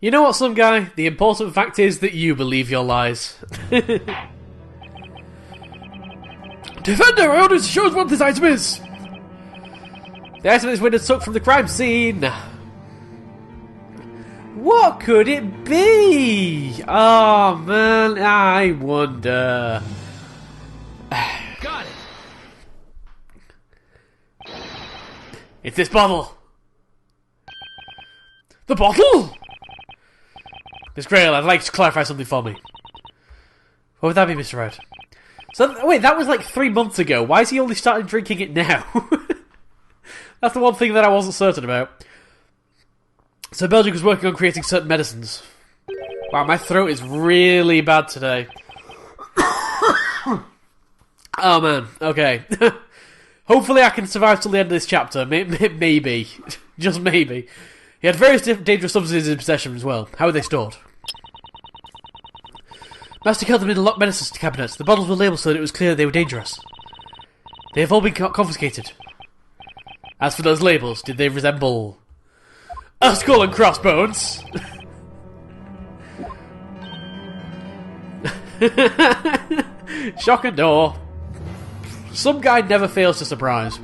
You know what, some guy? The important fact is that you believe your lies. Defender, I ordered to show us what this item is! The item is window took from the crime scene. What could it be? Oh man, I wonder. Got it! It's this bottle. The bottle? Miss Greyerl, I'd like to clarify something for me. What would that be, Mr. Wright? So, wait, that was like 3 months ago. Why is he only starting drinking it now? That's the one thing that I wasn't certain about. So Belgium was working on creating certain medicines. Wow, my throat is really bad today. Oh man, okay. Hopefully I can survive till the end of this chapter. Maybe. Just maybe. He had various dangerous substances in his possession as well. How were they stored? Master kept them in a locked medicines cabinets. The bottles were labelled so that it was clear they were dangerous. They have all been confiscated. As for those labels, did they resemble a skull and crossbones? Shock and awe. Some guy never fails to surprise.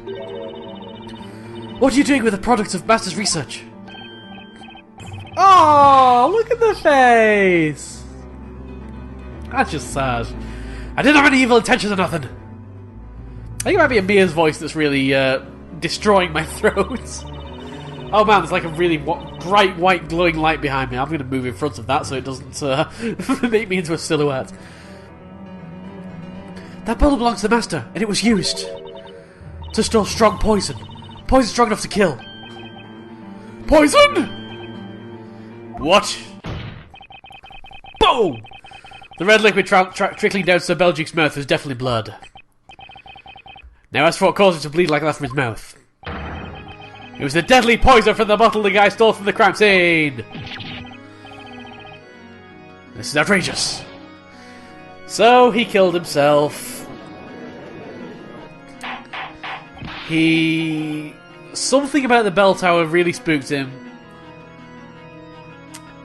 What are you doing with the products of Master's research? Oh, look at the face! That's just sad. I didn't have any evil intentions or nothing. I think it might be Mia's voice that's really destroying my throat. Oh man, there's like a really bright white glowing light behind me. I'm going to move in front of that so it doesn't make me into a silhouette. That bottle belongs to the Master, and it was used to store strong poison. Poison strong enough to kill. Poison? What? Boom! The red liquid trickling down Sir Belgium's mouth was definitely blood. Now as for what caused him to bleed like that from his mouth. It was the deadly poison from the bottle the guy stole from the crime scene! This is outrageous. So he killed himself. Something about the bell tower really spooked him.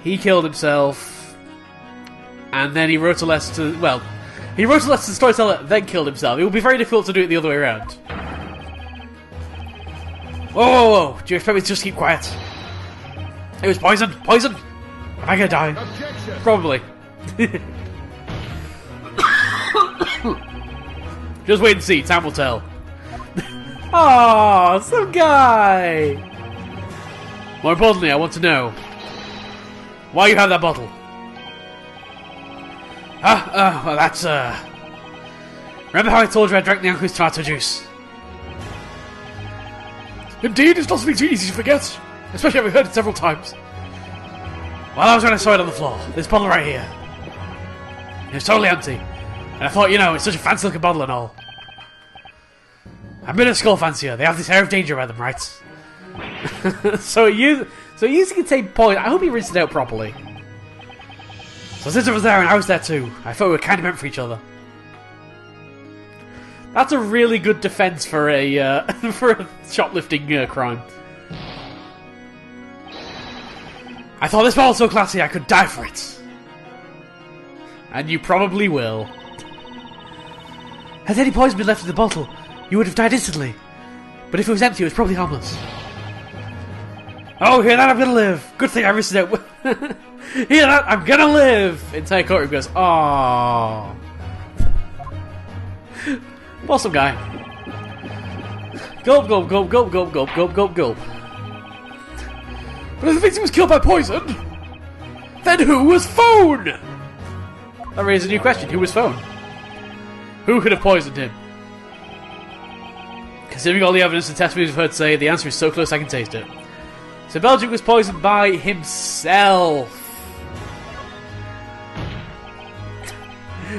He killed himself. And then he wrote a letter to... Well, he wrote a letter to the storyteller, then killed himself. It would be very difficult to do it the other way around. Whoa, whoa, whoa. Do you expect me to just keep quiet? It was poison! Poison! Am I gonna die? Objection. Probably. Just wait and see. Time will tell. Aww, some guy! More importantly, I want to know why you have that bottle. Well that's, remember how I told you I drank the uncle's tomato juice? Indeed, it's not something too easy to forget. Especially having heard it several times. Well, I was when I saw it on the floor. This bottle right here. It was totally empty. And I thought, you know, it's such a fancy looking bottle and all. I'm a skull fancier. They have this air of danger about them, right? So it used to contain poison. I hope he rinsed it out properly. So since it was there and I was there too, I thought we were kind of meant for each other. That's a really good defense for a for a shoplifting crime. I thought this bottle's so classy I could die for it. And you probably will. Had any poison been left in the bottle, you would have died instantly. But if it was empty, it was probably harmless. Oh, hear that? I'm gonna live. Good thing I risked it. Hear that? I'm gonna live. Entire courtroom goes, aww. Awesome guy. Gulp, gulp, gulp, gulp, gulp, gulp, gulp, gulp, gulp. But if the victim was killed by poison, then who was Phone? That raises a new question. Who was Phone? Who could have poisoned him? Considering all the evidence and testimonies we've heard say, the answer is so close I can taste it. So Belgium was poisoned by himself.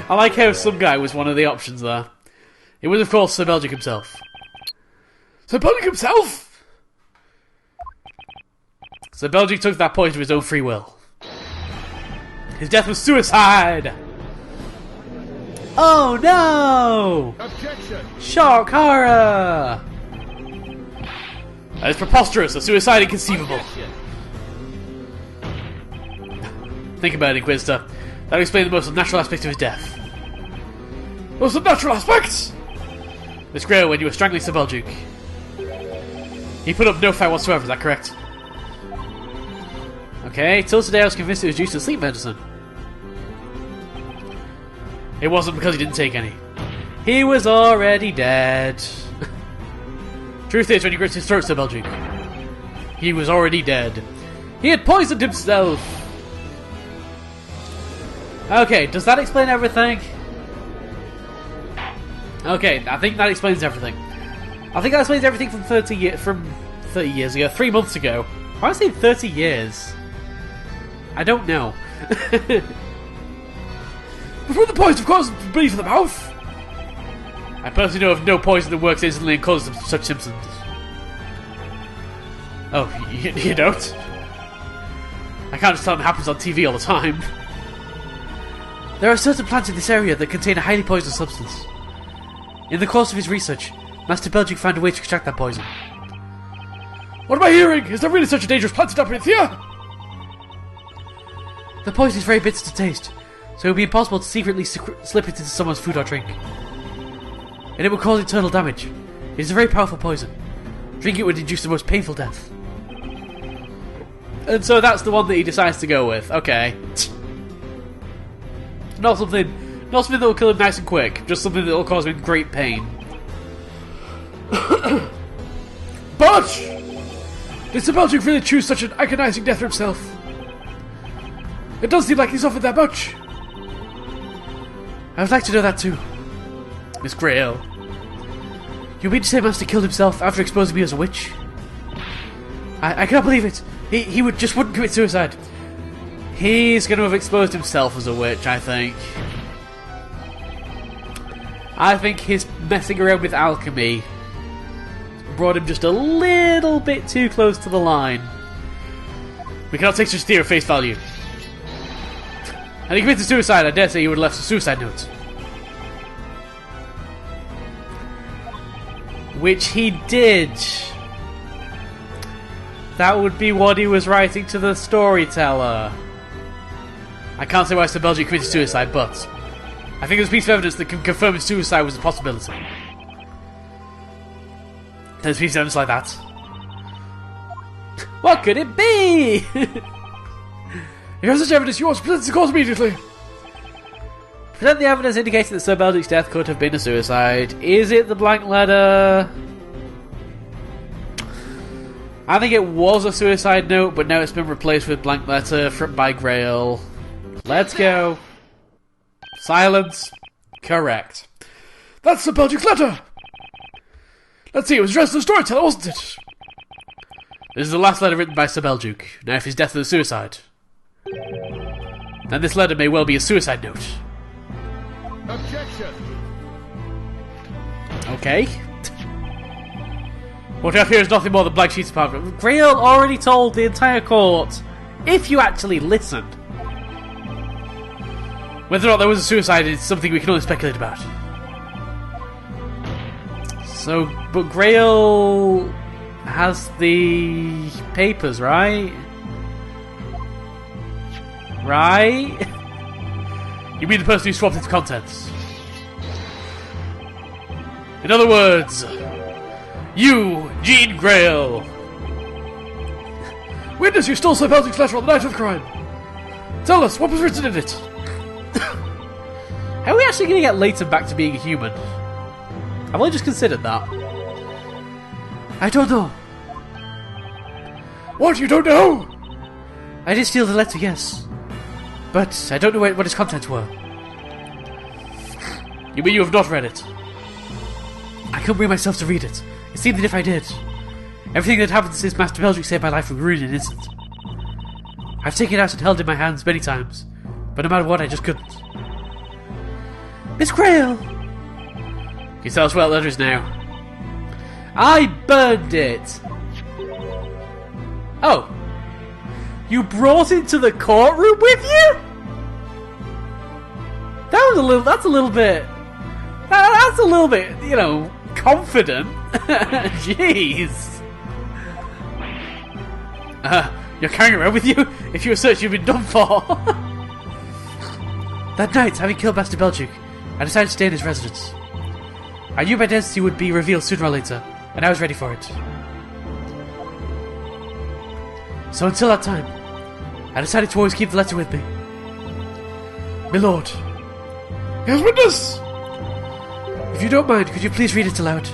I like how some guy was one of the options there. It was, of course, Sir Belgium himself. Sir Belgium himself? Sir Belgium took that poison of his own free will. His death was suicide! Oh no! Objection. Shock horror! That is preposterous, a suicide inconceivable. Objection. Think about it, Inquisitor. That would explain the most unnatural aspect of his death. Most unnatural aspects? Miss Greyerl, when you were strangling Sir Belduke. He put up no fight whatsoever, is that correct? Okay, till today I was convinced it was due to sleep medicine. It wasn't because he didn't take any. He was already dead. Truth is, when you gripped his throat, Sir Belduke, he was already dead. He had poisoned himself. Okay, does that explain everything? Okay, I think that explains everything. I think that explains everything from 30 years ago, 3 months ago. Why am I saying 30 years? I don't know. Before the poison, of course, bleed from the mouth. I personally know of no poison that works instantly and causes such symptoms. Oh, you don't? I can't just tell them it happens on TV all the time. There are certain plants in this area that contain a highly poisonous substance. In the course of his research, Master Belduke found a way to extract that poison. What am I hearing? Is there really such a dangerous plant up in here? The poison is very bitter to taste, so it would be impossible to secretly slip it into someone's food or drink. And it would cause internal damage. It is a very powerful poison. Drinking it would induce the most painful death. And so that's the one that he decides to go with. Okay. Not something that will kill him nice and quick. Just something that will cause him great pain. But did Sir Belduke really choose such an agonizing death for himself? It doesn't seem like he's offered that much. I would like to know that too, Miss Greyerl. You mean to say Master killed himself after exposing me as a witch? I cannot believe it. He wouldn't commit suicide. He's going to have exposed himself as a witch, I think. I think his messing around with alchemy brought him just a little bit too close to the line. We cannot take such theory at face value. And he committed suicide. I dare say he would have left a suicide note. Which he did. That would be what he was writing to the storyteller. I can't say why Sir Belduke committed suicide, but I think there's a piece of evidence that can confirm his suicide was a possibility. There's a piece of evidence like that. What could it be? If you have such evidence, you ought to present the cause immediately. Present the evidence indicating that Sir Belduke's death could have been a suicide. Is it the blank letter? I think it was a suicide note, but now it's been replaced with blank letter by Greyerl. Let's go. Silence. Correct. That's Sir Belduke's letter. Let's see, it was addressed to the storyteller, wasn't it? This is the last letter written by Sir Belduke. Now if his death is a suicide, then this letter may well be a suicide note. Objection. Okay. What we have here is nothing more than blank sheets of paper. Greyerl already told the entire court, if you actually listened. Whether or not there was a suicide is something we can only speculate about. So, but Greyerl has the papers, right? Right? You mean the person who swapped its contents? In other words, you, Jean Greyerl. Witness, you stole Sir Belduke's letter on the night of the crime. Tell us, what was written in it? How are we actually going to get Layton back to being a human? I've only just considered that. I don't know. What, you don't know? I did steal the letter, yes. But I don't know what its contents were. You mean you have not read it? I couldn't bring myself to read it. It seemed that if I did, everything that happened since Master Belduke saved my life would ruin in an instant. I've taken it out and held it in my hands many times, but no matter what, I just couldn't. Miss Greyerl! Can you tell us what that letter is now? I burned it! Oh. You brought it to the courtroom with you? That's a little bit, you know, confident. Jeez. You're carrying it around with you? If you were searched, you've been done for. That night, having killed Master Belgic, I decided to stay in his residence. I knew my identity would be revealed sooner or later, and I was ready for it. So until that time, I decided to always keep the letter with me. My lord. Yes, witness! If you don't mind, could you please read it aloud?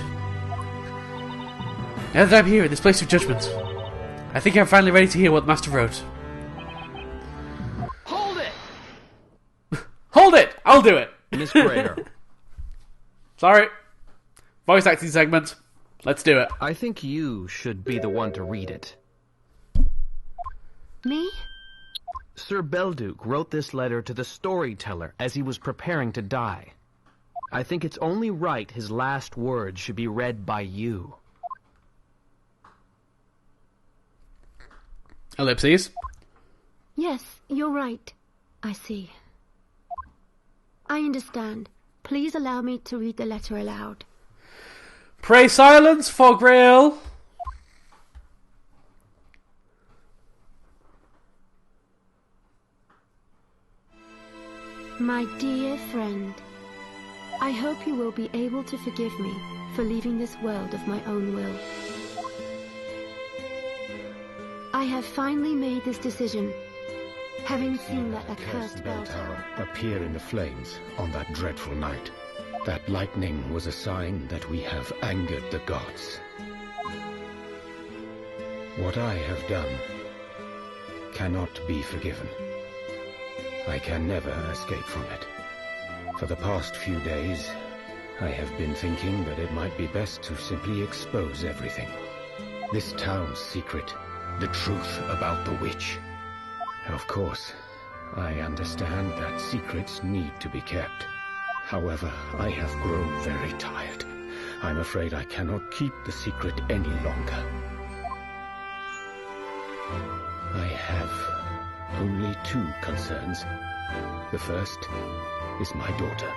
Now that I'm here in this place of judgment, I think I'm finally ready to hear what the Master wrote. Hold it! Hold it! I'll do it! Miss Greyerl. Sorry. Voice acting segment. Let's do it. I think you should be the one to read it. Me? Sir Belduke wrote this letter to the storyteller as he was preparing to die. I think it's only right his last words should be read by you. Ellipses. Yes, you're right. I see. I understand. Please allow me to read the letter aloud. Pray silence for Greyerl. My dear friend, I hope you will be able to forgive me for leaving this world of my own will. I have finally made this decision, having seen that accursed bell tower appear in the flames on that dreadful night. That lightning was a sign that we have angered the gods. What I have done cannot be forgiven. I can never escape from it. For the past few days, I have been thinking that it might be best to simply expose everything. This town's secret, the truth about the witch. Of course, I understand that secrets need to be kept. However, I have grown very tired. I'm afraid I cannot keep the secret any longer. I have only two concerns. The first is my daughter.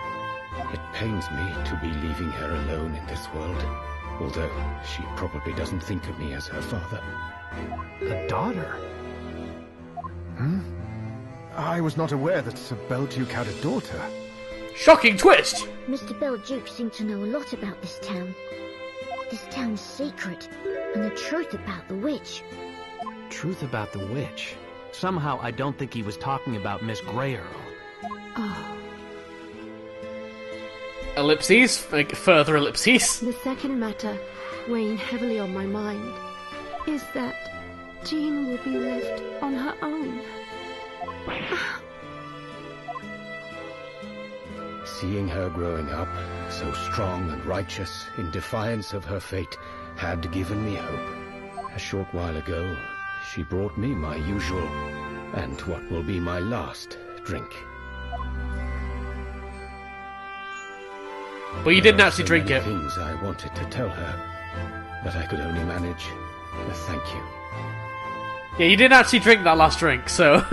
It pains me to be leaving her alone in this world, although she probably doesn't think of me as her father. A daughter? I was not aware that Sir Belduke had a daughter. Shocking twist! Mr. Belduke seemed to know a lot about this town. This town's secret, and the truth about the witch. Truth about the witch? Somehow I don't think he was talking about Miss Greyerl. Oh. Ellipses. Like, further ellipses. The second matter, weighing heavily on my mind, is that Jean will be left on her own. Seeing her growing up, so strong and righteous, in defiance of her fate, had given me hope. A short while ago, she brought me my usual, and what will be my last, drink. But you didn't actually drink it. Things I wanted to tell her, but I could only manage a thank you. Yeah, you didn't actually drink that last drink, so,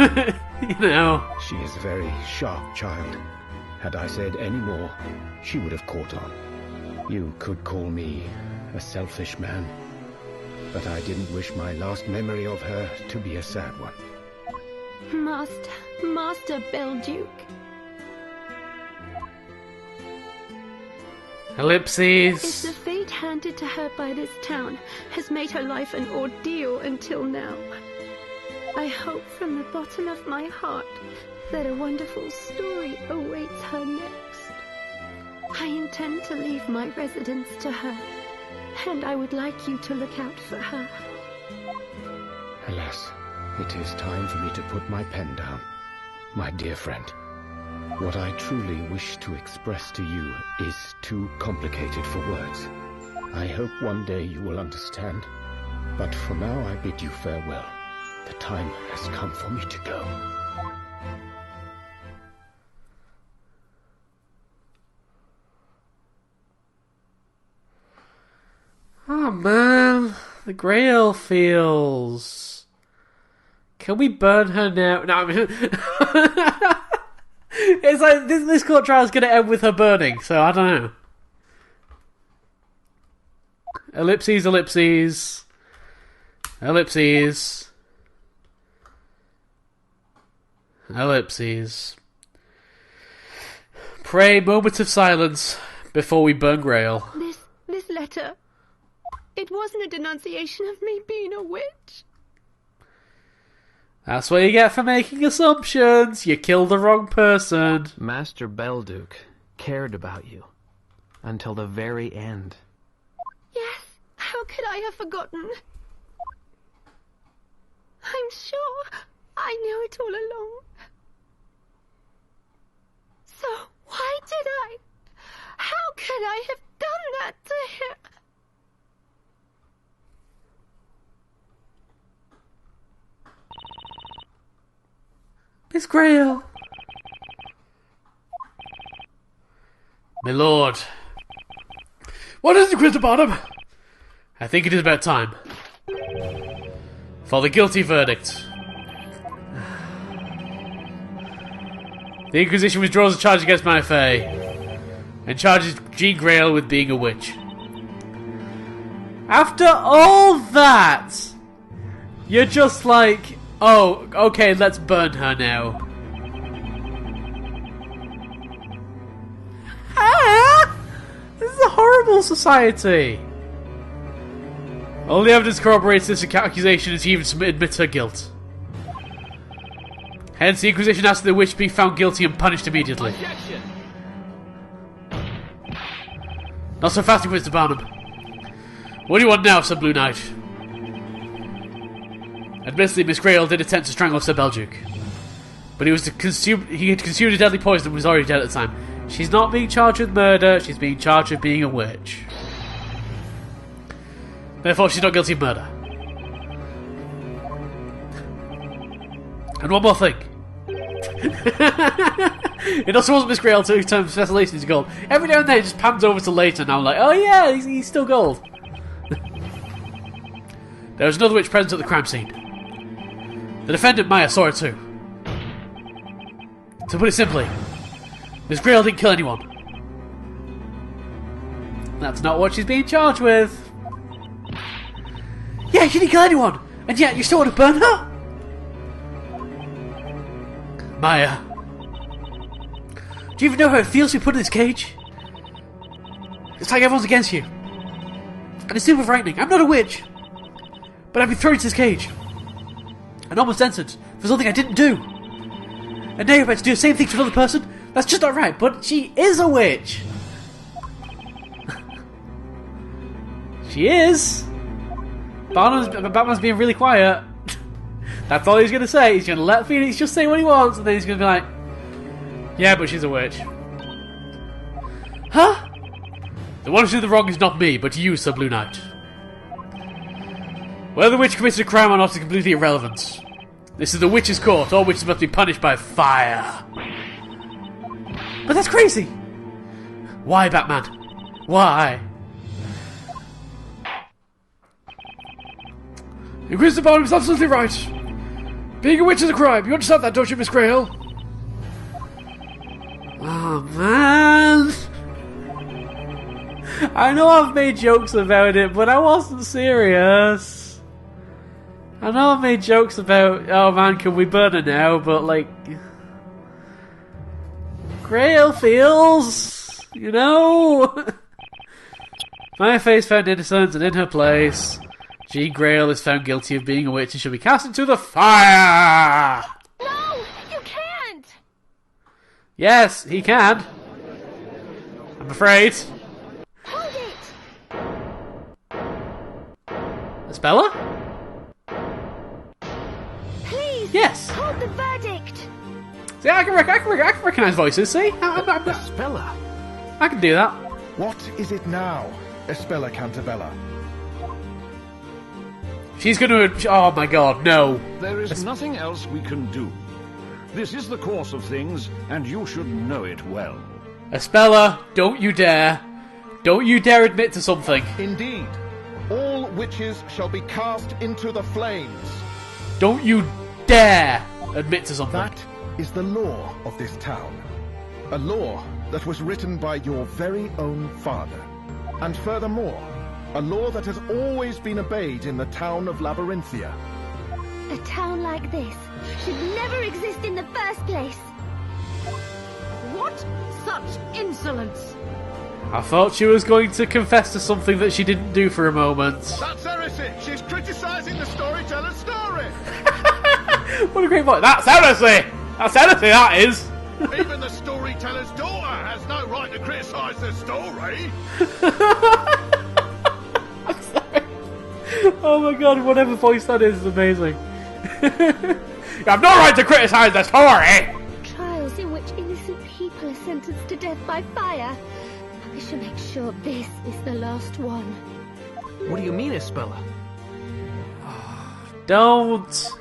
you know. She is a very sharp child. Had I said any more, she would have caught on. You could call me a selfish man, but I didn't wish my last memory of her to be a sad one. Master Belduke. Ellipses. If the fate handed to her by this town has made her life an ordeal until now, I hope from the bottom of my heart that a wonderful story awaits her next. I intend to leave my residence to her, and I would like you to look out for her. Alas, it is time for me to put my pen down. My dear friend, what I truly wish to express to you is too complicated for words. I hope one day you will understand, but for now I bid you farewell. The time has come for me to go. Oh man, the Greyerl Feels. Can we burn her now? No, I mean, it's like this court trial is going to end with her burning, so I don't know. Ellipses, ellipses, ellipses, ellipses. Pray, moment of silence before we burn Greyerl. This letter... It wasn't a denunciation of me being a witch. That's what you get for making assumptions. You killed the wrong person. Master Belduke cared about you until the very end. Yes, how could I have forgotten? I'm sure I knew it all along. So why did I? How could I have done that to him? Miss Greyerl. My lord. What is it, Mr. Bottom? I think it is about time. For the guilty verdict. The Inquisition withdraws the charge against Manifay and charges Jean Greyerl with being a witch. After all that, you're just like, oh, okay, let's burn her now. This is a horrible society. All the evidence corroborates this accusation as he even admits her guilt. Hence, the Inquisition asks the witch be found guilty and punished immediately. Objection. Not so fast, Mr. Barnum. What do you want now, Sir Blue Knight? Admittedly, Miss Greyerl did attempt to strangle Sir Belduke, but he had consumed a deadly poison and was already dead at the time. She's not being charged with murder, she's being charged with being a witch. Therefore, she's not guilty of murder. And one more thing. It also wasn't Miss Greyerl to turn Professor Layton into gold. Every now and then it just pans over to Layton and I'm like, oh yeah, he's still gold. There was another witch present at the crime scene. The defendant, Maya, saw her too. To put it simply, Miss Greyerl didn't kill anyone. That's not what she's being charged with. Yeah, she didn't kill anyone, and yet you still want to burn her? Maya, do you even know how it feels to be put in this cage? It's like everyone's against you. And it's super frightening. I'm not a witch, but I've been thrown into this cage and almost sentenced for something I didn't do. And now you're about to do the same thing to another person? That's just not right, but she is a witch. She is. Batman's being really quiet. That's all he's going to say. He's going to let Phoenix just say what he wants, and then he's going to be like, yeah, but she's a witch. Huh? The one who did the wrong is not me, but you, Sir Blue Knight. Whether the witch committed a crime or not is completely irrelevant. This is the witch's court. All witches must be punished by fire. But that's crazy. Why, Batman? Why? Mr. Bottom is absolutely right. Being a witch is a crime. You understand that, don't you, Miss Greyerl? Oh, man. I know I've made jokes about it, but I wasn't serious. I know I've made jokes about, oh man, can we burn her now? But, like, Greyerl Feels, you know? My face found innocent, and in her place, Jean Greyerl is found guilty of being a witch and shall be cast into the fire! No, you can't! Yes, he can. I'm afraid. Hold it! Espella? Please! Yes. Hold the verdict! See, I can recognize voices, see? Espella. I can do that. What is it now, Espella Cantabella? She's gonna... Oh my god, no. There is nothing else we can do. This is the course of things, and you should know it well. Espella, don't you dare. Don't you dare admit to something. Indeed, all witches shall be cast into the flames. Don't you dare admit to something. That is the law of this town. A law that was written by your very own father. And furthermore, a law that has always been obeyed in the town of Labyrinthia. A town like this should never exist in the first place. What? What? Such insolence! I thought she was going to confess to something that she didn't do for a moment. That's heresy! She's criticising the storyteller's story! What a great point. That's heresy! That's heresy, that is! Even the storyteller's daughter has no right to criticise the story! I'm sorry. Oh my god, whatever voice that is amazing. You have no right to criticise the story! Trials in which innocent people are sentenced to death by fire. I shall make sure this is the last one. What do you mean, Espella? Don't.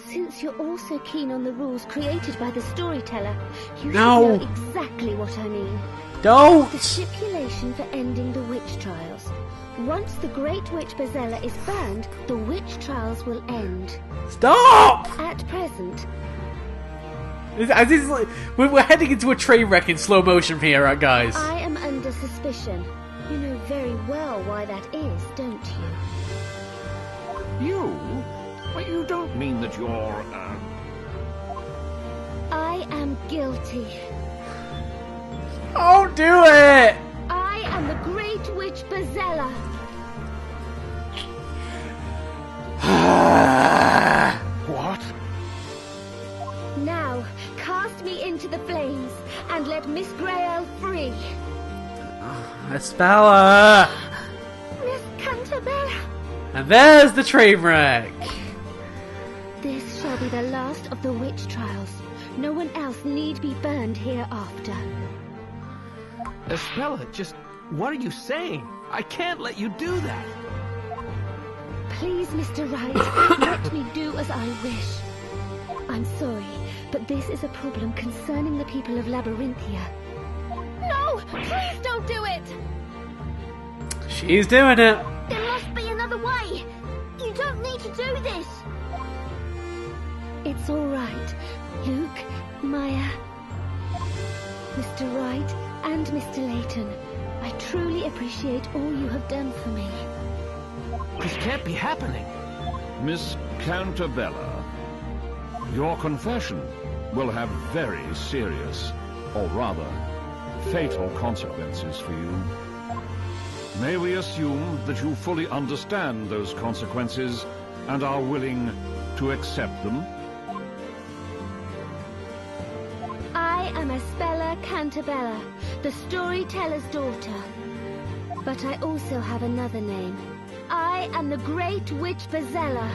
Since you're all so keen on the rules created by the storyteller, you should No. know exactly what I mean. Don't! The stipulation for ending the witch trials. Once the Great Witch Bazella is burned, the witch trials will end. Stop! At present, We're heading into a train wreck in slow motion here, right, guys? I am under suspicion. You know very well why that is, don't you? You? Well, you don't mean that you're, I am guilty. Don't do it! I am the Great Witch Bazella. What? Now, cast me into the flames and let Miss Greyerl free. Espella! Miss Cantabella. And there's the train wreck. This shall be the last of the witch trials. No one else need be burned hereafter. Espella, just what are you saying? I can't let you do that. Please, Mr. Wright, let me do as I wish. I'm sorry, but this is a problem concerning the people of Labyrinthia. No! Please don't do it! She's doing it. There must be another way. You don't need to do this. It's all right. Luke, Maya, Mr. Wright, and Mr. Layton. I truly appreciate all you have done for me. This can't be happening. Miss Cantabella, your confession will have very serious, or rather, fatal consequences for you. May we assume that you fully understand those consequences and are willing to accept them? I am Espella Cantabella, the storyteller's daughter. But I also have another name. I am the Great Witch Bazella.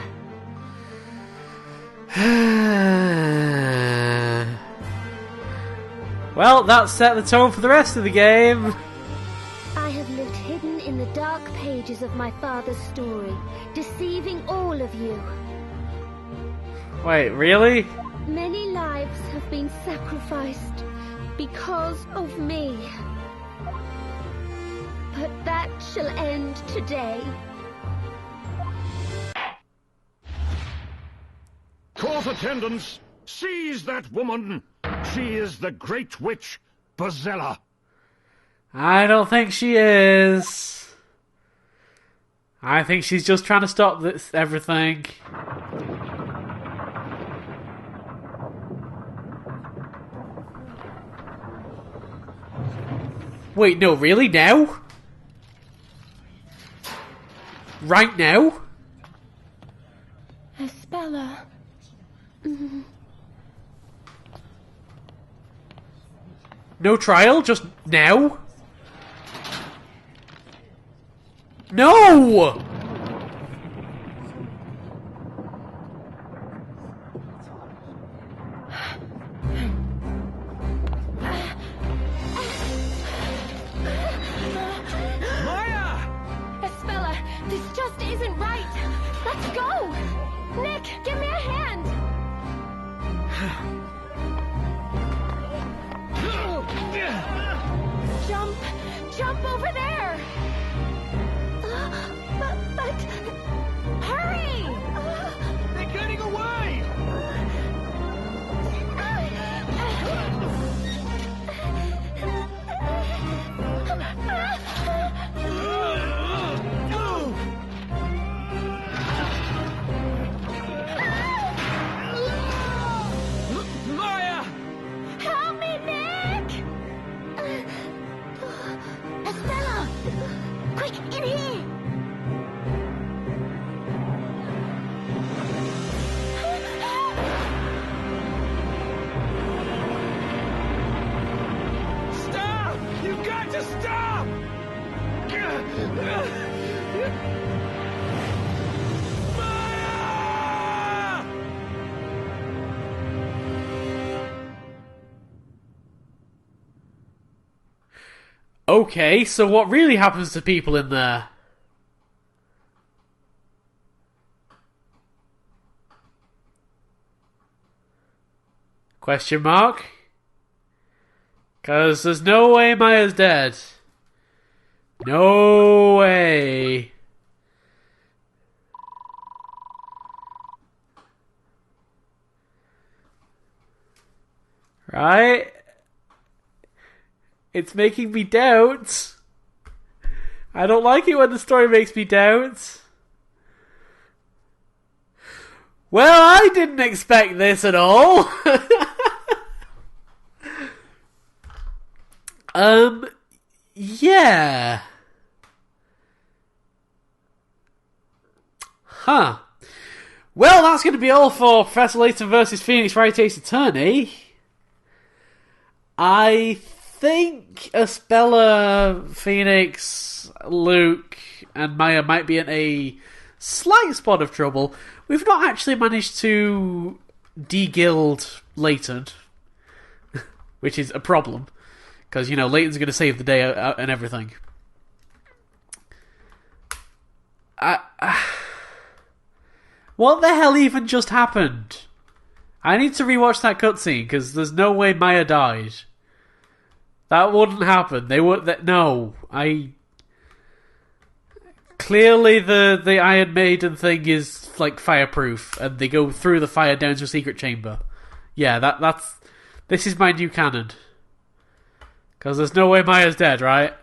Well, that set the tone for the rest of the game. I have lived hidden in the dark pages of my father's story, deceiving all of you. Wait, really? Many lives have been sacrificed because of me. But that shall end today. Court attendants, seize that woman! She is the Great Witch Bazella. I don't think she is. I think she's just trying to stop this everything. Wait, no, really? Now? Right now? Espella. No trial? Just now? No! Espella, this just isn't right. Let's go. Nick, give me a hand. Jump over there. But hurry! They're getting away! Help me, Nick! to stop! Okay, so what really happens to people in there? Question mark? Because there's no way Maya's dead. No way. Right? It's making me doubt. I don't like it when the story makes me doubt. Well, I didn't expect this at all. Yeah. Huh. Well, that's going to be all for Professor Layton versus Phoenix Wright Ace Attorney. I think Aspella, Phoenix, Luke, and Maya might be in a slight spot of trouble. We've not actually managed to de-guild Layton, which is a problem. Because, you know, Layton's going to save the day and everything. What the hell even just happened? I need to rewatch that cutscene, because there's no way Maya died. That wouldn't happen. They would... No. Clearly the Iron Maiden thing is, like, fireproof, and they go through the fire down to a secret chamber. Yeah, that's... This is my new canon. Because there's no way Maya's dead, right?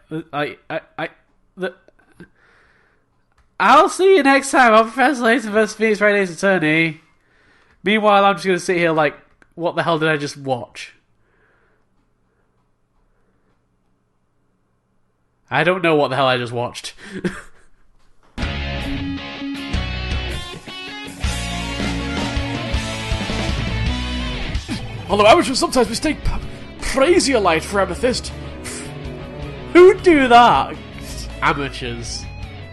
I'll see you next time on Professor Layton vs. Phoenix Wright Ace Attorney. Meanwhile, I'm just going to sit here like, what the hell did I just watch? I don't know what the hell I just watched. Although amateurs sometimes mistake Prasiolite for amethyst. Who'd do that? Amateurs.